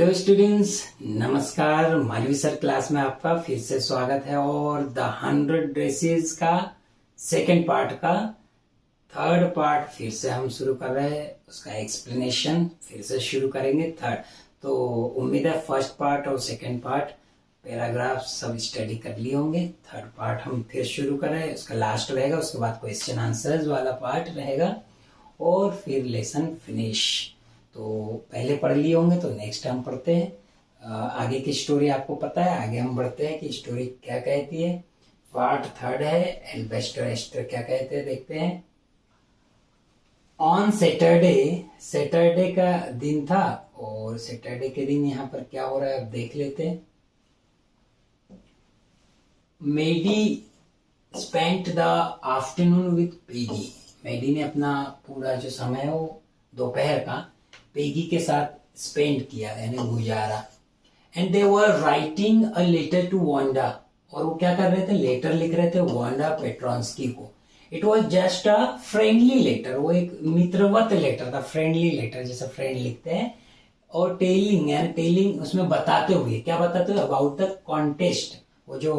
Hello students, नमस्कार। Malvi sir class में आपका फिर से स्वागत है। और द 100 ड्रेसेस का सेकंड पार्ट का थर्ड पार्ट फिर से हम शुरू कर रहे हैं। उसका एक्सप्लेनेशन फिर से शुरू करेंगे थर्ड। तो उम्मीद है फर्स्ट पार्ट और सेकंड पार्ट पैराग्राफ सब स्टडी कर लिए होंगे। थर्ड पार्ट हम फिर शुरू कर रहे हैं, उसका लास्ट रहेगा। उसके बाद क्वेश्चन आंसर्स वाला पार्ट रहेगा और फिर लेसन फिनिश। तो पहले पढ़ लिए होंगे तो नेक्स्ट हम पढ़ते हैं। आगे की स्टोरी आपको पता है। आगे हम बढ़ते हैं कि स्टोरी क्या कहती है। पार्ट थर्ड है, एल्बेस्टर एस्टर क्या कहते हैं देखते हैं। ऑन सैटरडे का दिन था और सैटरडे के दिन यहाँ पर क्या हो रहा है अब देख लेते हैं। Maddie spent the afternoon with Peggy. Maddie ने अपना पूरा जो समय है वो दोपहर का पेगी के साथ स्पेंड किया, यानी गुजारा। And they were writing a letter to Wanda. और वो क्या कर रहे थे, लेटर लिख रहे थे वांडा पेट्रोंस्की को। It was just a friendly letter, वो एक मित्रवत लेटर था, फ्रेंडली लेटर जैसे फ्रेंड लिखते हैं। और टेलिंग उसमें बताते हुए, क्या बताते हुए, अबाउट द कॉन्टेस्ट। वो जो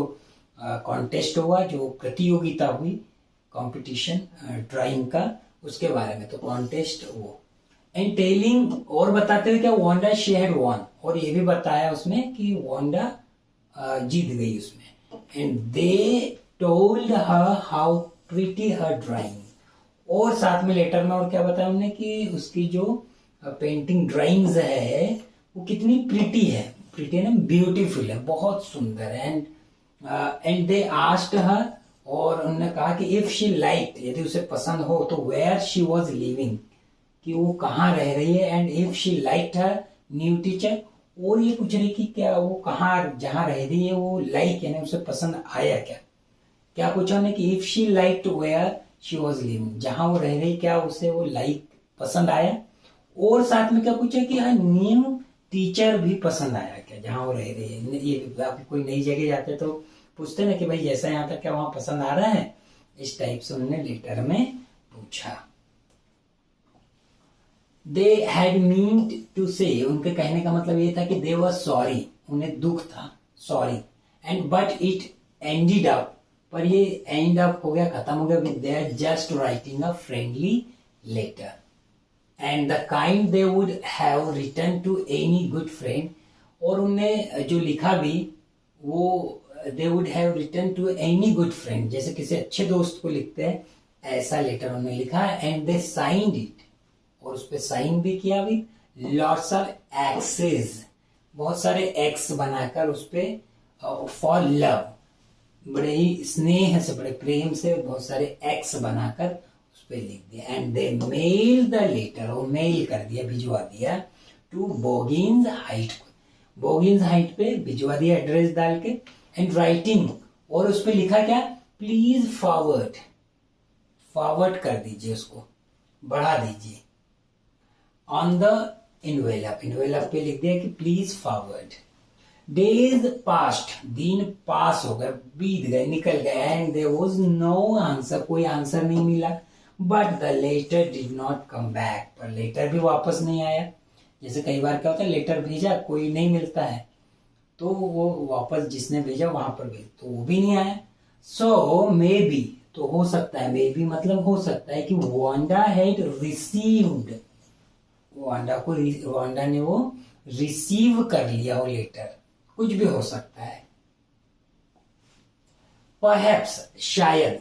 कॉन्टेस्ट हुआ, जो प्रतियोगिता हुई, कंपटीशन ड्राइंग का, उसके बारे में। तो कॉन्टेस्ट वो एंड टेलिंग, और बताते हुए क्या, वांडा शी हैड वॉन। और ये भी बताया उसमें कि वांडा जीत गई उसमें। And they told her how pretty her drawing. और साथ में लेटर में और क्या बताया उन्होंने कि उसकी जो पेंटिंग ड्राइंग्स है वो कितनी प्रिटी है। प्रिटी है ना, ब्यूटीफुल है, बहुत सुंदर है। एंड दे आस्क्ड हर, और उन्होंने कहा कि इफ शी लाइक्ड, यदि उसे पसंद हो तो वेयर शी वॉज लिविंग, कि वो कहाँ रह रही है। And if she liked her new teacher, और ये पूछ रही कि क्या वो कहाँ जहाँ रह रही है वो लाइक, यानी उसे पसंद आया क्या। क्या पूछा उन्हें कि if she liked where she was living, जहाँ वो रह रही क्या उसे वो लाइक पसंद आया। और साथ में क्या पूछा कि हाँ न्यू टीचर भी पसंद आया क्या, जहाँ वो रह रही है। ये आप कोई नई जगह जाते तो पूछते ना कि भाई जैसा यहाँ था क्या वहां पसंद आ रहा है। इस टाइप से उन्होंने लेटर में पूछा। दे हैड मीन्ड टू से, उनके कहने का मतलब ये था कि दे वर सॉरी, उन्हें दुख था, sorry. And but it ended up, पर ये एंड अप हो गया, खत्म हो गया with there just writing a friendly letter and the kind they would have written to any good friend. और उन्हें जो लिखा भी वो they would have written to any good friend, जैसे किसी अच्छे दोस्त को लिखते हैं ऐसा लेटर उन्होंने लिखा। एंड दे साइंड इट, और उस पर साइन भी किया विद लॉट्स ऑफ एक्सेस, बहुत सारे एक्स बनाकर उस पर फॉर लव, बड़े ही स्नेह से, बड़े प्रेम से बहुत सारे एक्स बनाकर उस पर लिख दिया। And they mail the letter, और मेल कर दिया, भिजवा दिया to Boggins Height, Boggins Height पे भिजवा दिया एड्रेस डाल के। एंड राइटिंग, और उस पर लिखा क्या, प्लीज फॉरवर्ड, फॉरवर्ड कर दीजिए, उसको बढ़ा दीजिए। ऑन द इनवेलप, इनवेलप पे लिख दिया कि प्लीज फॉरवर्ड। डेज पास्ट, दिन पास हो गए, बीत गए, निकल गए। And there was no answer, कोई आंसर नहीं मिला। But the letter did not come back, पर लेटर भी वापस नहीं आया। जैसे कई बार क्या होता है, लेटर भेजा कोई नहीं मिलता है तो वो वापस जिसने भेजा वहां पर भेज, तो वो भी नहीं आया। सो मे बी, तो हो सकता है, मे बी मतलब हो सकता है कि वांडा हैड रिसीव्ड, वांडा ने वो रिसीव कर लिया वो लेटर, कुछ भी हो सकता है। परहैप्स, शायद,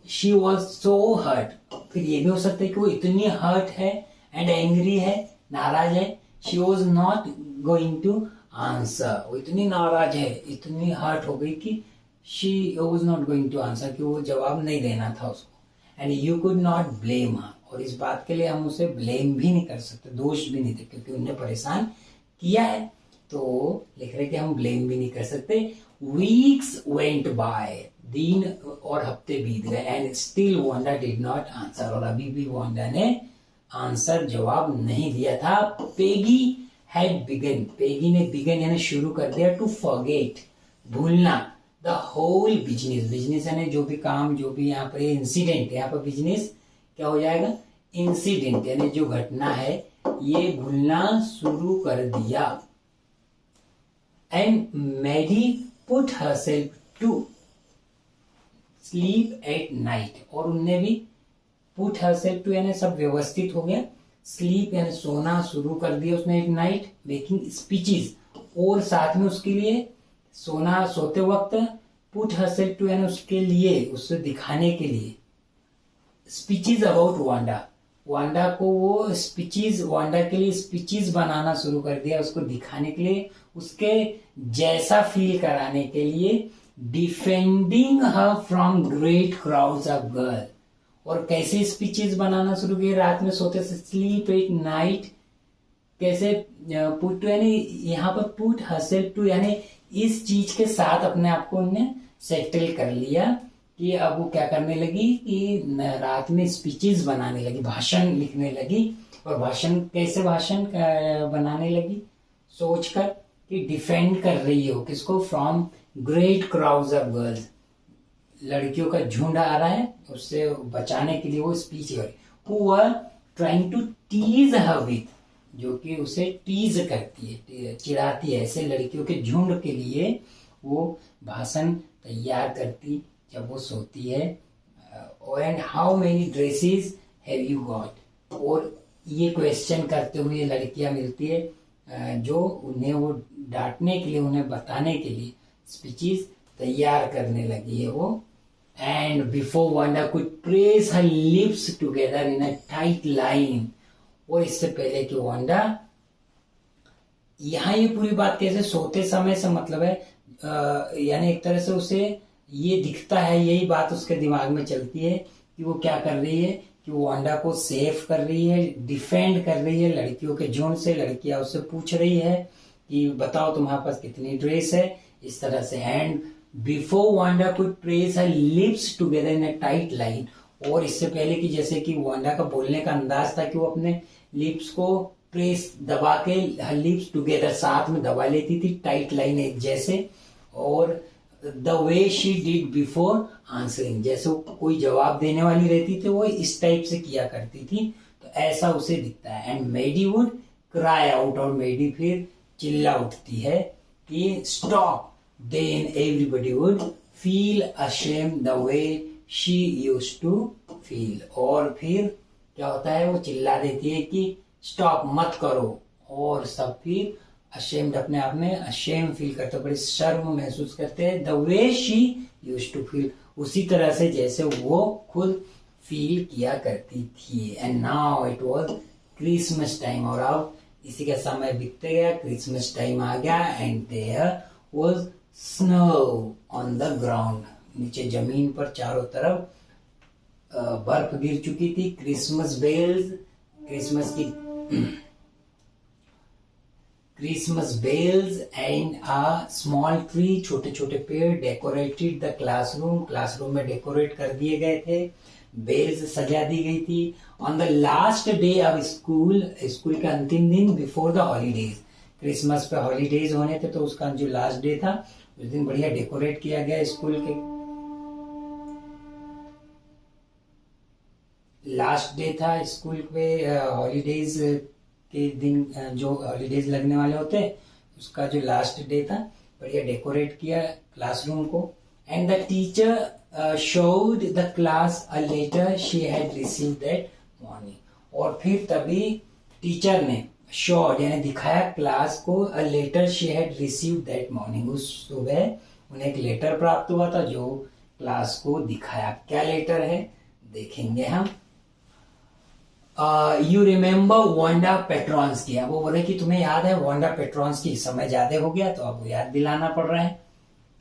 शी वॉज सो हर्ट, फिर ये भी हो सकता है कि वो इतनी हर्ट है एंड एंग्री है, नाराज है। She was not going to answer, वो इतनी नाराज है, इतनी हर्ट हो गई कि she was not going to answer, कि वो जवाब नहीं देना था उसको। And you could not blame her, और इस बात के लिए हम उसे ब्लेम भी नहीं कर सकते, दोष भी नहीं थे, क्योंकि उन्हें परेशान किया है। तो लिख रहे कि हम ब्लेम भी नहीं कर सकते। वीक्स वेंट बाय, दिन और हफ्ते बीत गए। And still Wanda did not answer, और अभी भी वांडा ने आंसर जवाब नहीं दिया था। पेगी हैड बिगन, पेगी ने बिगन यानी शुरू कर दिया, टू फॉरगेट, भूलना, द होल बिजनेस, बिजनेस यानी जो भी काम, जो भी यहाँ पर इंसिडेंट, यहाँ पर बिजनेस क्या हो जाएगा, इंसिडेंट यानी जो घटना है, ये भूलना शुरू कर दिया। And Maddie put herself to sleep at night, और उनने भी पुट हरसेल्फ टू यानी सब व्यवस्थित हो गया, स्लीप यानी सोना शुरू कर दिया उसने एट नाइट, मेकिंग स्पीचेस, और साथ में उसके लिए सोना सोते वक्त पुट हरसेल्फ टू यानी उसके लिए, उससे दिखाने के लिए स्पीचेस अबाउट वांडा, वांडा को वो स्पीचेस, वांडा के लिए स्पीचेस बनाना शुरू कर दिया, उसको दिखाने के लिए, उसके जैसा फील कराने के लिए, defending her from great crowds of girl, और कैसे स्पीचेस बनाना शुरू किए रात में सोते से, स्लीप एट नाइट, कैसे पुट टू यानी यहाँ पर पुट हरसेल्फ टू यानी इस चीज के साथ अपने आप को उन्हें सेटल कर लिया कि अब वो क्या करने लगी कि रात में स्पीचेस बनाने लगी, भाषण लिखने लगी, और भाषण कैसे भाषण बनाने लगी, सोचकर कि डिफेंड कर रही हो किसको, from great crowds of girls, लड़कियों का झुंड आ रहा है उससे बचाने के लिए वो स्पीच कर, who were trying to tease her with, जो कि उसे टीज करती है, चिढ़ाती है, ऐसे लड़कियों के झुंड के लिए वो भाषण तैयार करती जब वो सोती है। And how many dresses have you got, और ये क्वेश्चन करते हुए लड़कियां मिलती है जो उन्हें वो डांटने के लिए, उन्हें बताने के लिए स्पीचेस तैयार करने लगी है वो। And before Wanda could press her lips together in a tight line, और इससे पहले कि वांडा, यहाँ ये पूरी बात कैसे सोते समय से मतलब है, यानी एक तरह से उसे ये दिखता है, यही बात उसके दिमाग में चलती है कि वो क्या कर रही है कि वो वांडा को सेव कर रही है, डिफेंड कर रही है लड़कियों के झुंड से, लड़कियां उससे पूछ रही है कि बताओ तुम्हारे पास कितनी ड्रेस है, इस तरह से। And before Wanda could press her lips together in a tight line, और इससे पहले कि जैसे कि वांडा का बोलने का अंदाज था कि वो अपने लिप्स को प्रेस दबा के, हर लिप्स टुगेदर साथ में दबा लेती थी, टाइट लाइन एक जैसे, और the way she did before answering, जैसे वो कोई जवाब देने वाली रहती थी वो इस टाइप से किया करती थी, तो ऐसा उसे दिखता है। And Maddie would cry out, और मेडी फिर चिल्ला उठती है कि stop, then everybody would feel ashamed the way she used to feel, और फिर क्या होता है वो चिल्ला देती है कि स्टॉप, मत करो, और सब फिर अशेम्ड, अपने आप में अशेम फील करते, बड़ी शर्म महसूस करते हैं, the way she used to feel, उसी तरह से जैसे वो खुद फील किया करती थी। And now it was Christmas time, और अब इसी का समय बीतते गया, क्रिसमस टाइम आ गया, and there was snow on the ground, नीचे जमीन पर चारों तरफ बर्फ गिर चुकी थी। Christmas bells, Christmas bells and a small tree, छोटे छोटे पेड़, डेकोरेटेड द क्लासरूम, क्लासरूम में डेकोरेट कर दिए गए थे, बेल्स सजा दी गई थी। On the last day of school, school के अंतिम दिन, बिफोर द हॉलीडेज, क्रिसमस पे हॉलीडेज होने थे तो उसका जो लास्ट डे था उस दिन बढ़िया डेकोरेट किया गया, स्कूल के लास्ट डे था स्कूल पे, हॉलीडेज के दिन जो हॉलीडेज लगने वाले होते उसका जो लास्ट डे था, बढ़िया डेकोरेट किया क्लासरूम को। And the teacher showed the class a letter she had received that morning, और फिर तभी टीचर ने शोड यानी दिखाया क्लास को, a letter she had received that morning, उस सुबह उन्हें एक लेटर प्राप्त हुआ था जो क्लास को दिखाया। क्या लेटर है देखेंगे हम। यू रिमेम्बर वांडा पेट्रॉन्स की, अब वो बोले कि तुम्हें याद है वांडा पेट्रॉन्स की, समय ज्यादा हो गया तो अब याद दिलाना पड़ रहा है।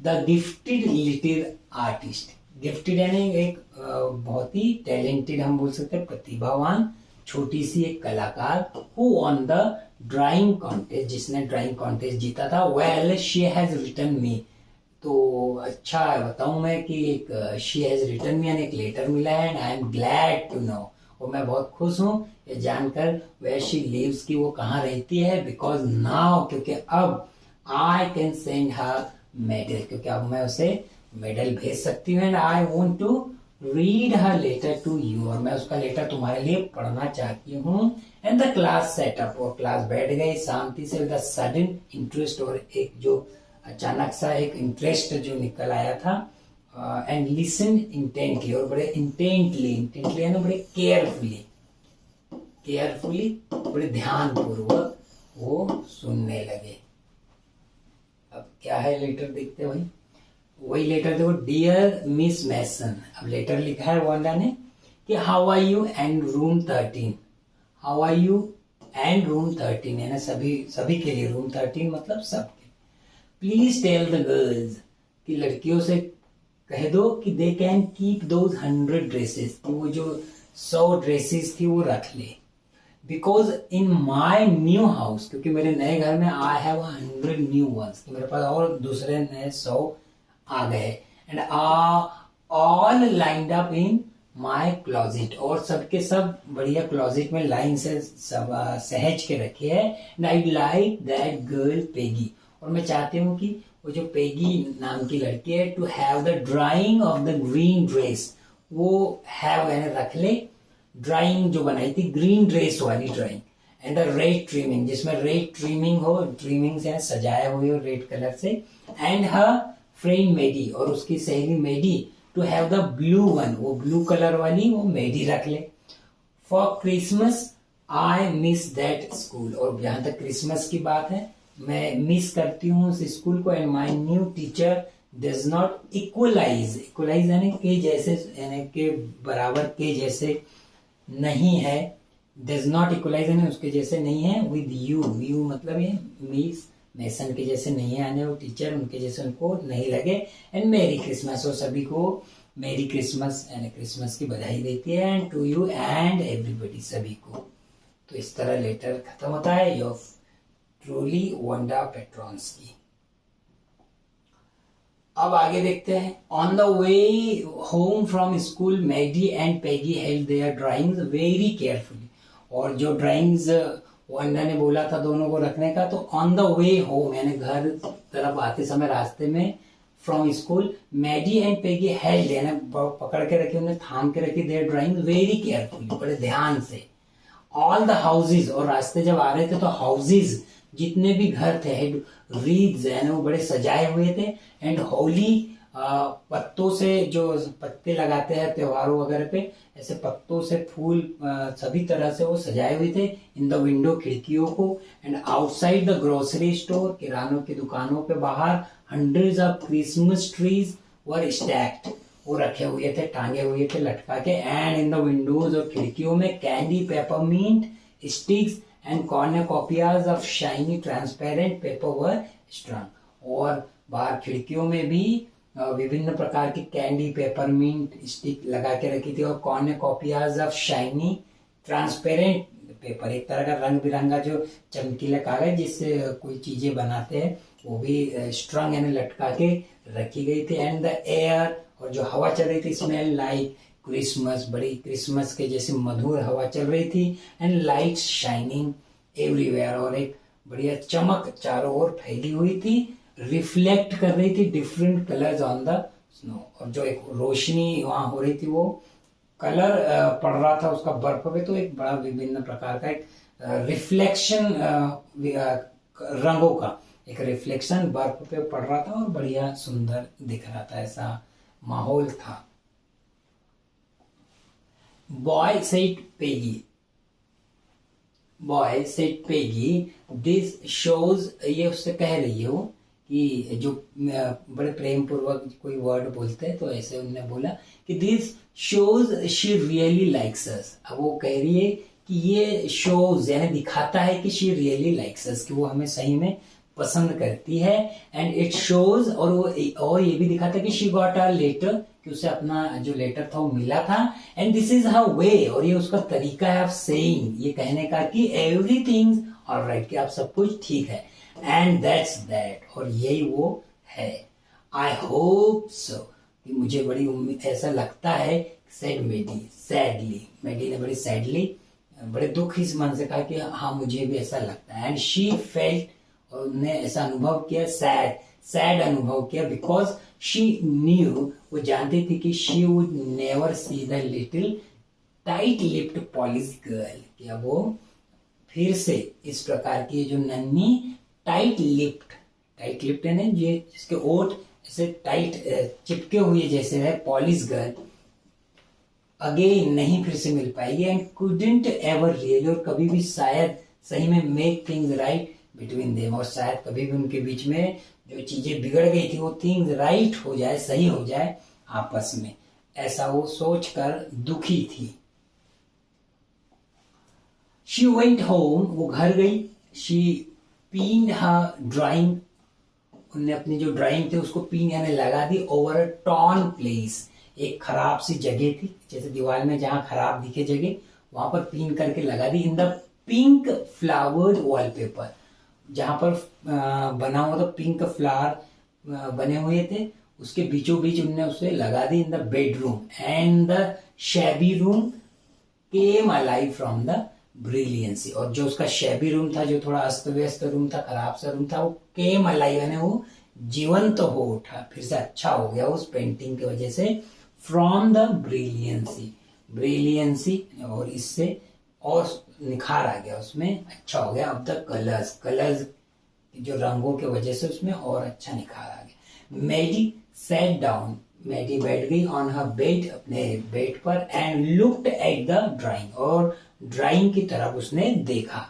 The gifted little artist, gifted यानी एक बहुत ही टैलेंटेड, हम बोल सकते हैं प्रतिभावान छोटी सी एक कलाकार, who on the drawing contest, जिसने ड्राइंग कॉन्टेस्ट जीता था। वेल शी हैज रिटन मी, तो अच्छा बताऊं मैं कि एक शी हैज रिटन मी यानी एक लेटर मिला है, and I am glad to know, और मैं बहुत खुश हूं ये जानकर, वेयर शी लिव्स की वो कहाँ रहती है, बिकॉज नाउ, क्योंकि अब I can send her medal, क्योंकि अब मैं उसे मेडल भेज सकती हूँ। And I want to read her letter to you, और मैं उसका लेटर तुम्हारे लिए पढ़ना चाहती हूँ। एंड द क्लास सेटअप, और क्लास बैठ गई शांति से, विद सडन इंटरेस्ट, और एक जो अचानक सा एक इंटरेस्ट जो निकल आया था। एंड लिसन इंटेंटली, और बड़े इंटेंटली, इंटेंटली है ना, बड़े केयरफुली, केयरफुली, बड़े ध्यान पूर्वक वो सुनने लगे। अब क्या है लेटर देखते भाई, वही लेटर देखो। डियर मिस मैसन, अब लेटर लिखा है वंडा ने कि how are you and room 13, how are you and room 13, है ना, सभी के लिए रूम 13 मतलब सबके। प्लीज टेल द गर्ल्स, कि लड़कियों से कह दो कि they can keep those 100 dresses, कि वो जो 100 ड्रेसेस थी वो रख ले। Because in my new house, क्योंकि मेरे नए घर में आई हैव 100 न्यू वंस, मेरे पास और दूसरे नए 100 आ गए। And all lined up in my closet, और सबके सब बढ़िया क्लोजेट में लाइन से सब सहज के रखे है। And I like that girl Peggy, और मैं चाहती हूँ कि वो जो पेगी नाम की लड़की है, to have the drawing of the green dress, वो हैव यानी रख ले, ड्राइंग जो बनाई थी ग्रीन ड्रेस वाली drawing. And the red trimming, जिसमें रेड ट्रिमिंग हो, ट्रिमिंग से सजाया हुए हो रेड कलर से। एंड हर फ्रेंड मेडी, और उसकी सहेली Maddie, to have the blue one, वो ब्लू कलर वाली वो मेडी रख ले। For Christmas I miss that school, और जहां तक क्रिसमस की बात है, मैं मिस करती हूँ उस स्कूल को। And my new teacher does not equalize, equalize यानी के जैसे, यानी के बराबर, के जैसे नहीं है, डज नॉट इक्वलाइज यानी उसके जैसे नहीं है, विद यू, यू मतलब ये मिस मैसन के जैसे नहीं है, यानी वो टीचर उनके जैसे उनको नहीं लगे। एंड मेरी क्रिसमस, और सभी को मेरी क्रिसमस यानी क्रिसमस की बधाई देती है। And to you and everybody, सभी को। तो इस तरह लेटर खत्म होता है योर ट्रूली वंडा पेट्रोन्स्की। अब आगे देखते हैं। On the way home from school, Maddy and Peggy held their drawings very carefully, और जो ड्राइंग्स वंडा ने बोला था दोनों को रखने का, तो ऑन द वे होम यानी घर तरफ आते समय रास्ते में, from school, Maddy and Peggy held यानी पकड़ के रखी, उन्हें थाम के रखी, देयर ड्राइंग वेरी केयरफुली, बड़े ध्यान से। ऑल द हाउसेज, और रास्ते जब आ रहे थे तो हाउसेज जितने भी घर थे, रीड्स है ना, वो बड़े सजाए हुए थे। एंड होली, पत्तों से, जो पत्ते लगाते हैं त्योहारों वगैरह पे, ऐसे पत्तों से फूल सभी तरह से वो सजाए हुए थे। इन द विंडो, खिड़कियों को। And outside the grocery store, किरानों की दुकानों पे बाहर, hundreds of Christmas trees were stacked, वो रखे हुए थे, टांगे हुए थे लटका के। एंड इन द विंडोज, और खिड़कियों में, candy, peppermint sticks and cornucopias of shiny transparent paper were strung, और बाहर खिड़कियों में भी विभिन्न प्रकार की कैंडी, पेपरमिंट स्टिक लगा के रखी थी, और कॉर्नकोपियाज ऑफ शाइनी ट्रांसपेरेंट पेपर, एक तरह का रंग बिरंगा जो चमकीला कागज जिससे कोई चीजें बनाते हैं, वो भी स्ट्रंग यानी लटका के रखी गई थी। एंड द एयर, और जो हवा चल रही थी, स्मेल लाइक क्रिसमस, बड़ी क्रिसमस के जैसे मधुर हवा चल रही थी। एंड लाइट्स शाइनिंग एवरीवेयर, और एक बढ़िया चमक चारों ओर फैली हुई थी, रिफ्लेक्ट कर रही थी different colours on the snow, और जो एक रोशनी वहां हो रही थी, वो कलर पड़ रहा था उसका बर्फ पे, तो एक बड़ा विभिन्न प्रकार का एक रिफ्लेक्शन, रंगों का एक रिफ्लेक्शन बर्फ पे पड़ रहा था, और बढ़िया सुंदर दिख रहा था, ऐसा माहौल था। Boy said Peggy, boy said Peggy, this shows, ये उससे कह रही हो कि जो बड़े प्रेम पूर्वक कोई वर्ड बोलते हैं, तो ऐसे उन्होंने बोला कि this shows she really likes us. अब वो कह रही है कि ये शोज यानी दिखाता है कि शी रियली लाइक्स अस, कि वो हमें सही में पसंद करती है। एंड इट शोज, और ये भी दिखाता है कि शी गॉट अ लेटर, कि उसे अपना जो लेटर था वो मिला था। एंड दिस इज हर वे, और ये उसका तरीका है ऑफ सेइंग, ये कहने का कि एवरीथिंग ऑलराइट, कि आप सब कुछ ठीक है। एंड दैट्स दैट, और यही वो है। आई होप सो, कि मुझे बड़ी उम्मीद, ऐसा लगता है। सेड मेडी, सैडली, मेडी ने बड़ी सैडली, बड़े दुख इस मन से कहा कि हाँ मुझे भी ऐसा लगता है। एंड शी फेल्ट, और उन्हें ऐसा अनुभव किया, सैड अनुभव किया, बिकॉज शी न्यू, वो जानती थी कि she would never see the little tight lipped polish girl, क्या वो फिर से इस प्रकार की जो नन्ही टाइट लिप्ड है ना, ये जिसके ओठ ऐसे टाइट चिपके हुए जैसे है, पॉलिश गर्ल अगेन नहीं फिर से मिल पाएगी। एंड कुडंट एवर रियली, और कभी भी शायद सही में make things right between them, और शायद कभी भी उनके बीच में जो चीजें बिगड़ गई थी वो थिंग्स राइट हो जाए, सही हो जाए आपस में, ऐसा वो सोचकर दुखी थी। शी वेंट होम, वो घर गई। शी पीन्ड हर ड्राइंग, उन्हें अपनी जो ड्राइंग थी उसको पीन यानी लगा the over a torn place, एक खराब सी जगह थी, जैसे दीवार में जहां खराब दिखे जगह वहां पर पीन करके लगा दी। In the pink flowered wallpaper, जहां पर बना हुआ था पिंक फ्लावर बने हुए थे, उसके बीचों बीच उनने उसे लगा दी। In the bedroom and the shabby room came alive from the brilliancy, और जो उसका शैबी रूम था, जो थोड़ा अस्त व्यस्त रूम था, खराब सा रूम था, वो केम अलाइव यानी वो जीवंत तो हो उठा, फिर से अच्छा हो गया उस पेंटिंग की वजह से। फ्रॉम द ब्रिलियंसी और इससे और निखार आ गया उसमें, अच्छा हो गया। अब द कलर्स जो रंगों के वजह से उसमें और अच्छा निखार आ गया। मैडी सैट डाउन, मैडी बैठ गई ऑन हर बेड, अपने बेड पर, and looked at the drawing, और ड्राइंग की तरफ उसने देखा।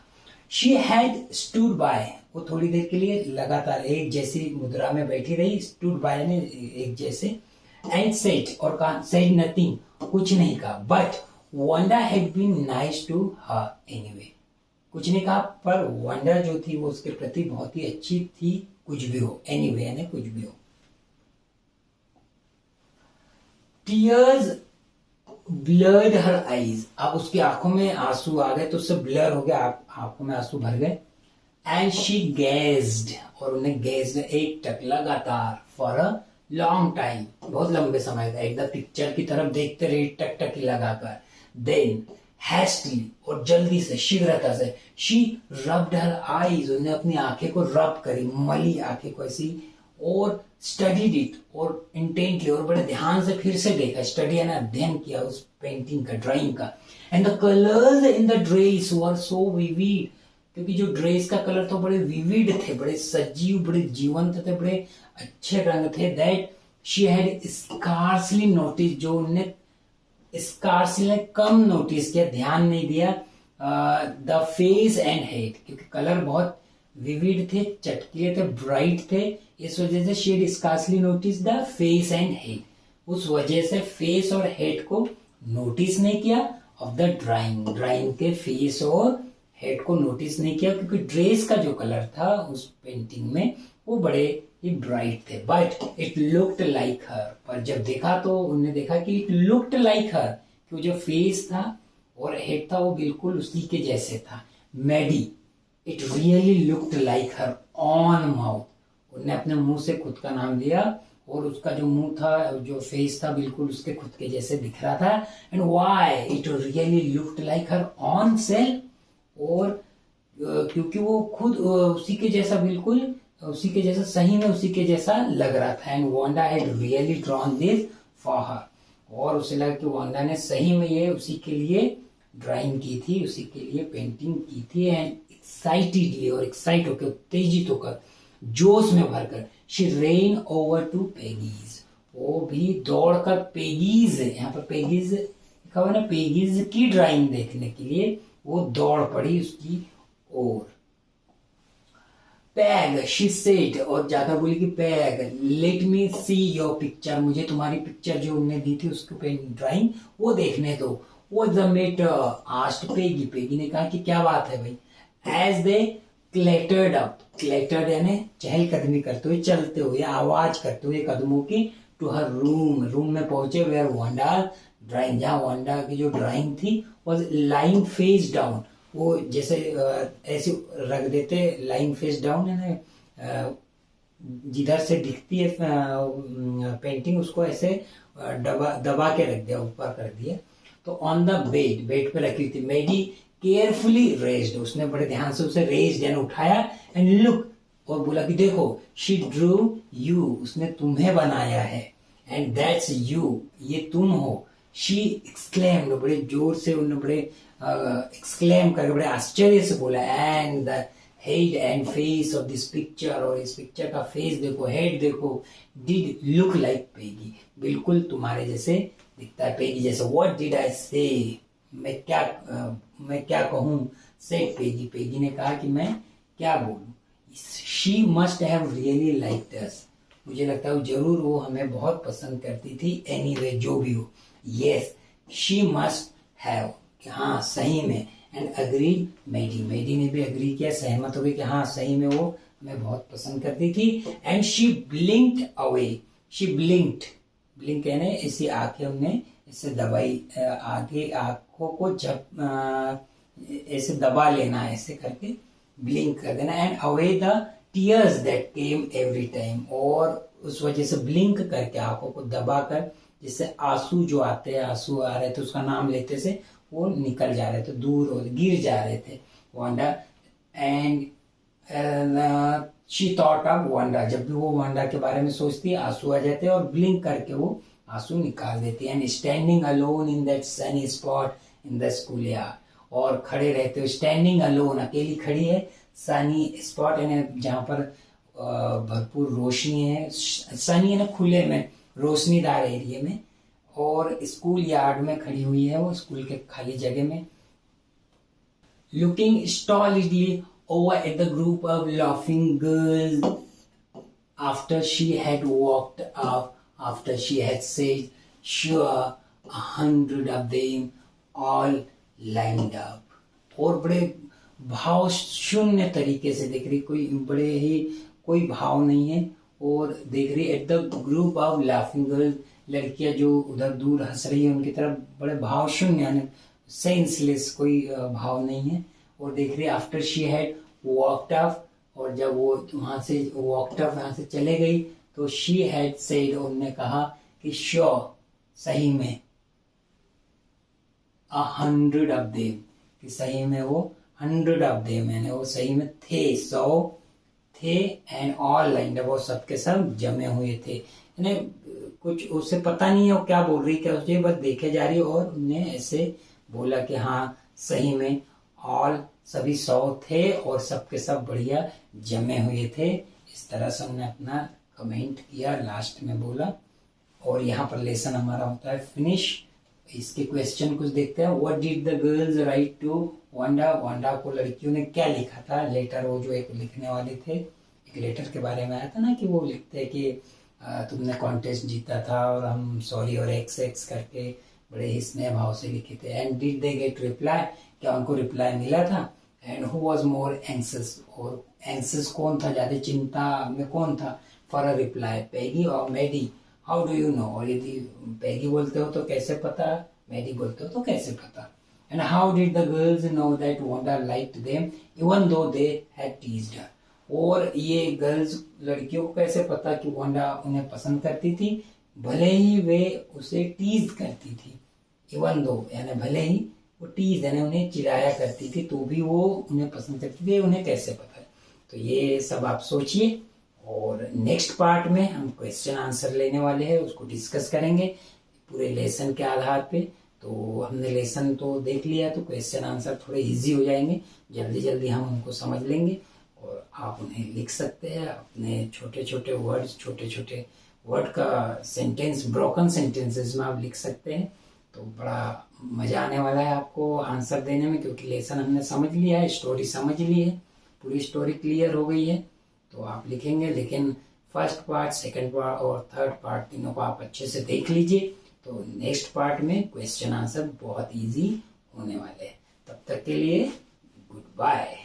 शी हैड स्टूड बाय, वो थोड़ी देर के लिए लगातार एक जैसी मुद्रा में बैठी रही, स्टूड बाय ने एक जैसे, एंड सेड, और कहा, सेड नथिंग, कुछ नहीं कहा, but Wanda had been nice to her anyway, कुछ नहीं कहा पर वंडा जो थी वो उसके प्रति बहुत ही अच्छी थी, कुछ भी हो, एनीवे यानी कुछ भी हो। टीयर्स ब्लर्ड हर आईज, अब उसकी आंखों में आंसू आ गए, तो उससे ब्लर हो गया, आंखों में आंसू भर गए। एंड शी गेज्ड, और उन्हें गेज्ड एक टक लगातार, फॉर अ लॉन्ग टाइम, बहुत लंबे समय तक एक पिक्चर की तरफ देखते रही टक टक लगाकर। देन हैस्टली, और जल्दी से, शीघ्रता से, शी रब्ड हर आईज, उन्हें अपनी आंखें को रब करी, मली आंखें को ऐसी, और स्टडीड इट, और इंटेंटली, और बड़े ध्यान से फिर से देखा, स्टडी यानी अध्ययन किया उस पेंटिंग का, ड्राइंग का। And the colours in the dress were so vivid, क्योंकि जो ड्रेस का कलर तो बड़े विविड थे, बड़े सजीव, बड़े जीवंत थे, बड़े अच्छे रंग थे। That she had scarcely notice, जो उन्हें स्कार्सली कम नोटिस किया, ध्यान नहीं दिया। द फेस एंड हेड, क्योंकि कलर बहुत विविड थे, चटकीले थे, ब्राइट थे, इस वजह से she had scarcely notice the face and head, उस वजह से फेस और हेड को नोटिस नहीं किया। ऑफ द ड्राइंग के फेस और हेड को नोटिस नहीं किया, क्योंकि ड्रेस का जो कलर था उस पेंटिंग में वो बड़े ही ब्राइट थे। बट इट लुक्ड लाइक हर, पर जब देखा तो उन्हें देखा कि इट लुक्ड लाइक हर, कि जो फेस था और हेड था वो बिल्कुल उसी के जैसे था। Maddy, it really looked like her own mouth, उन्हें अपने मुंह से खुद का नाम दिया, और उसका जो मुंह था, जो फेस था, बिल्कुल उसके खुद के जैसे दिख रहा था। And why it really looked like her on self, और क्योंकि वो खुद उसी के जैसा, बिल्कुल उसी के जैसा, सही में उसी के जैसा लग रहा था। And Wanda had really drawn this for her, और उसे लगा कि वांडा ने सही में ये उसी के लिए ड्राइंग की थी, उसी के लिए पेंटिंग की थी। एंड एक्साइटेडली, और एक्साइट होकर, उत्तेजित होकर, जोश में भरकर, शी रेन ओवर टू पेगीज, वो भी दौड़कर पेगीज, यहाँ पर पेगीज लिखा हुआ ना, पेगीज की ड्राइंग देखने के लिए वो दौड़ पड़ी उसकी ओर। पैग, शी सेड, और जाकर बोली कि peg, let me see your picture, मुझे तुम्हारी पिक्चर जो उन्होंने दी थी उसकी ड्राइंग वो देखने दो। What's the matter, asked Peggy, Peggy ने कहा कि क्या बात है भाई। एज दे क्लेटर्ड अप, क्लेटर्ड यानी चहलकदमी करते हुए, चलते हुए, आवाज करते हुए कदमों की, टू हर रूम में पहुंचे, वेयर वांडा ड्राइंग, जहां वांडा की जो ड्राइंग थी वाज लाइंग फेस डाउन, वो जैसे ऐसे रख देते, लाइंग फेस डाउन है ना, जिधर से दिखती है पेंटिंग उसको ऐसे दबा के रख दिया, ऊपर कर दिया। तो ऑन द बेड पे रखी थी। मैडी केयरफुली रेज्ड, उसने बड़े ध्यान से उसे रेज्ड यानी उठाया। एंड लुक, और बोला कि देखो शी ड्रू यू, उसने तुम्हें बनाया है, एंड दैट्स यू, ये तुम हो। शी एक्सक्लेम्ड, बड़े जोर से उन्होंने बड़े एक्सक्लेम करके बड़े आश्चर्य से बोला, and the head and face of this picture, और इस पिक्चर का फेस देखो, हेड देखो, डिड लुक लाइक पेगी, बिल्कुल तुम्हारे जैसे दिखता है, पेगी जैसे। व्हाट डिड आई से, मैं क्या कहूँ, सेड पेगी, पेगी ने कहा कि मैं क्या बोलूं। She must have really liked us, मुझे लगता है जरूर वो हमें बहुत पसंद करती थी, एनीवे जो भी हो। यस शी मस्ट हैव, कि हाँ सही में, एंड अग्रीड मैडी, मैडी ने भी अग्री किया, सहमत हो गई कि हाँ सही में वो हमें बहुत पसंद करती थी। And she ब्लिंक्ड away, she ब्लिंक्ड, blink कहने ऐसी आंखें हमने इससे दबाई, आगे आंखों को ऐसे दबा लेना, ऐसे करके ब्लिंक कर देना। And away the tears that came every time, और उस वजह से ब्लिंक करके आंखों को दबाकर, जिससे आंसू जो आते हैं, आंसू आ रहे थे, उसका नाम लेते से वो निकल जा रहे थे, दूर गिर जा रहे थे Wanda. And she thought of Wanda, जब भी वो वांडा के बारे में सोचती है आंसू आ जाते हैं, और ब्लिंक करके वो आंसू निकाल देती है। And standing alone in that Sunny spot in the school yard, और खड़े रहते हो, स्टैंडिंग अलोन, अकेली खड़ी है, सनी स्पॉट यानी जहां पर भरपूर रोशनी है, सनी है ना खुले में, रोशनीदार एरिया में, और स्कूल यार्ड में खड़ी हुई है वो, स्कूल के खाली जगह में। Looking stolidly over at the group of laughing girls after she had walked up, after she had said, sure, 100 of them all lined up, और बड़े भाव शून्य तरीके से देख रही, कोई भाव नहीं है, और देख रही at the group of laughing girls, लड़कियां जो उधर दूर हंस रही है उनकी तरफ, बड़े भाव शून्य यानी सेंसलेस, कोई भाव नहीं है, और देख रही after she had walked off, और जब वो वहां से वॉकड ऑफ वहां से चले गई, तो शी हैड सेड, उन्होंने कहा कि श्योर, सही में, 100 ऑफ देम, कि सही में वो 100 ऑफ देम, यानी वो सही में थे, 100 थे, एंड ऑल लाइंड अप, वो सबके सब जमे हुए थे, यानी कुछ उसे पता नहीं है वो क्या बोल रही, क्या उसे बस देखे जा रही, और उन्हें ऐसे बोला कि हाँ सही में ऑल, सभी 100 थे, और सबके सब बढ़िया जमे हुए थे। इस तरह से उन्होंने अपना कमेंट किया, लास्ट में बोला। और यहाँ पर लेसन हमारा होता है फिनिश। इसके क्वेश्चन कुछ देखते हैं। What did the girls write to Wanda, Wanda को लड़कियों ने क्या लिखा था। लेटर, वो जो एक लिखने वाले थे, एक लेटर के बारे में आया था ना कि वो लिखते हैं कि तुमने कॉन्टेस्ट जीता था और हम सॉरी और एक्स एक्स करके बड़े ही स्नेह भाव से लिखे थे। And did they get reply, क्या उनको रिप्लाई मिला था। And who was more anxious, और एंक्सियस कौन था, ज्यादा चिंता में कौन था फॉर अ रिप्लाई, पैगी और Maddy. How do you know, और यदि पैगी बोलते हो तो कैसे पता, मैडी बोलते हो तो कैसे पता। And how did the girls know that Wanda liked them even though they had teased हर, और ये गर्ल्स लड़कियों को कैसे पता कि वांडा उन्हें पसंद करती थी, भले ही वे उसे टीज करती थी। इवन दो यानी भले ही वो टीज यानी उन्हें चिढ़ाया करती थी, तो भी वो उन्हें पसंद करती थी, उन्हें कैसे पता है। तो ये सब आप सोचिए, और नेक्स्ट पार्ट में हम क्वेश्चन आंसर लेने वाले हैं, उसको डिस्कस करेंगे पूरे लेसन के आधार पे। तो हमने लेसन तो देख लिया, तो क्वेश्चन आंसर थोड़े इजी हो जाएंगे, जल्दी जल्दी हम उनको समझ लेंगे, और आप उन्हें लिख सकते हैं अपने छोटे छोटे वर्ड का सेंटेंस, ब्रोकन सेंटेंसेस में आप लिख सकते हैं। तो बड़ा मजा आने वाला है आपको आंसर देने में, क्योंकि लेसन हमने समझ लिया है, स्टोरी समझ ली है, पूरी स्टोरी क्लियर हो गई है। तो आप लिखेंगे, लेकिन फर्स्ट पार्ट, सेकंड पार्ट और थर्ड पार्ट तीनों को आप अच्छे से देख लीजिए। तो नेक्स्ट पार्ट में क्वेश्चन आंसर बहुत इजी होने वाले हैं। तब तक के लिए गुड बाय।